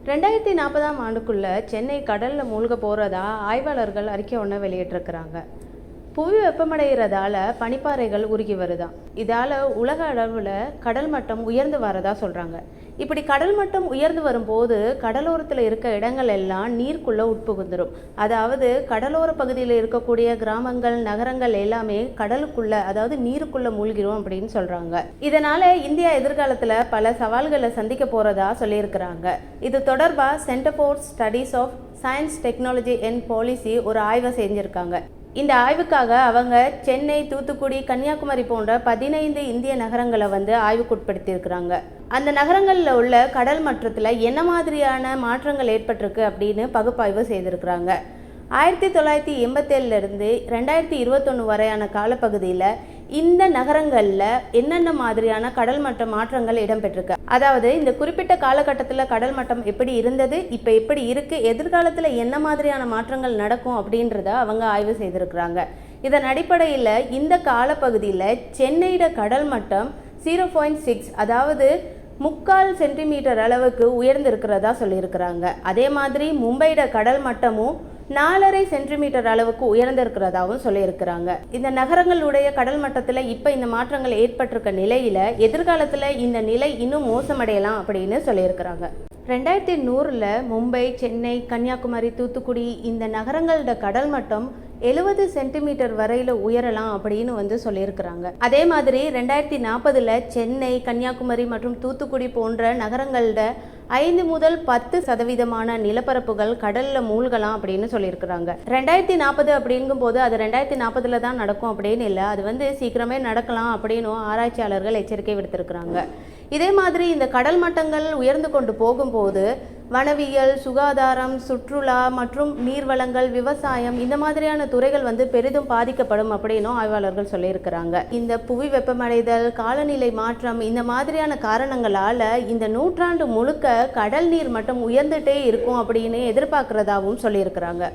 2040ஆம் ஆண்டுக்குள்ள சென்னை கடலில் மூழ்க போகிறதா ஆய்வாளர்கள் அறிக்கை ஒன்று வெளியிட்டிருக்கிறாங்க. புவி வெப்பமடைகிறதால பனிப்பாறைகள் உருகி வருதான். இதால் உலக அளவில் கடல் மட்டம் உயர்ந்து வரதா சொல்கிறாங்க. இப்படி கடல் மட்டம் உயர்ந்து வரும்போது கடலோரத்தில் இருக்க இடங்கள் எல்லாம் நீருக்குள்ளே உட்புகுந்துடும். அதாவது கடலோர பகுதியில் இருக்கக்கூடிய கிராமங்கள், நகரங்கள் எல்லாமே கடலுக்குள்ளே, அதாவது நீருக்குள்ளே மூழ்கிடும் அப்படின்னு சொல்கிறாங்க. இதனால் இந்தியா எதிர்காலத்தில் பல சவால்களை சந்திக்க போகிறதா சொல்லியிருக்கிறாங்க. இது தொடர்பாக centre for studies of science, technology and policy ஒரு ஆய்வை செஞ்சுருக்காங்க. இந்த ஆய்வுக்காக அவங்க சென்னை, தூத்துக்குடி, கன்னியாகுமரி போன்ற 15 இந்திய நகரங்களை ஆய்வுக்குட்படுத்தியிருக்கிறாங்க. அந்த நகரங்களில் உள்ள கடல் மட்டத்தில் என்ன மாதிரியான மாற்றங்கள் ஏற்பட்டிருக்கு அப்படின்னு பகுப்பாய்வு செய்திருக்கிறாங்க. 1987 2021 வரையான காலப்பகுதியில் இந்த நகரங்களில் என்னென்ன மாதிரியான கடல் மட்ட மாற்றங்கள் இடம்பெற்றிருக்கு, அதாவது இந்த குறிப்பிட்ட காலகட்டத்தில் கடல் மட்டம் எப்படி இருந்தது, இப்போ எப்படி இருக்குது, எதிர்காலத்தில் என்ன மாதிரியான மாற்றங்கள் நடக்கும் அப்படின்றத அவங்க ஆய்வு செய்திருக்கிறாங்க. இதன் அடிப்படையில் இந்த காலப்பகுதியில் சென்னையோட கடல் மட்டம் 0.6, அதாவது 3/4 சென்டிமீட்டர் அளவுக்கு உயர்ந்திருக்கிறதா சொல்லியிருக்கிறாங்க. அதே மாதிரி மும்பையோட கடல் மட்டமும் 4.5 சென்டிமீட்டர் அளவுக்கு உயர்ந்திருக்கிறதாவும் சொல்லியிருக்கிறாங்க. இந்த நகரங்களுடைய கடல் மட்டத்தில் இப்போ இந்த மாற்றங்கள் ஏற்பட்டிருக்க நிலையில் எதிர்காலத்தில் இந்த நிலை இன்னும் மோசமடையலாம் அப்படின்னு சொல்லியிருக்கிறாங்க. 2100 மும்பை, சென்னை, கன்னியாகுமரி, தூத்துக்குடி இந்த நகரங்களோட கடல் மட்டம் 70 சென்டிமீட்டர் வரையில் உயரலாம் அப்படின்னு சொல்லியிருக்கிறாங்க. அதே மாதிரி 2040 சென்னை, கன்னியாகுமரி மற்றும் தூத்துக்குடி போன்ற நகரங்களோட 5 முதல் 10% நிலப்பரப்புகள் கடலில் மூழ்கலாம் அப்படின்னு சொல்லியிருக்கிறாங்க. 2040 அப்படிங்கும்போது அது 2040 தான் நடக்கும் அப்படின்னு இல்லை, அது சீக்கிரமே நடக்கலாம் அப்படின்னு ஆராய்ச்சியாளர்கள் எச்சரிக்கை விடுத்திருக்கிறாங்க. இதே மாதிரி இந்த கடல் மட்டங்கள் உயர்ந்து கொண்டு போகும்போது வனவியல், சுகாதாரம், சுற்றுலா மற்றும் நீர்வளங்கள், விவசாயம் இந்த மாதிரியான துறைகள் பெரிதும் பாதிக்கப்படும் அப்படின்னும் ஆய்வாளர்கள் சொல்லியிருக்கிறாங்க. இந்த புவி வெப்பமடைதல், காலநிலை மாற்றம் இந்த மாதிரியான காரணங்களால் இந்த நூற்றாண்டு முழுக்க கடல் நீர் மட்டம் உயர்ந்துட்டே இருக்கும் அப்படின்னு எதிர்பார்க்கிறதாகவும் சொல்லியிருக்கிறாங்க.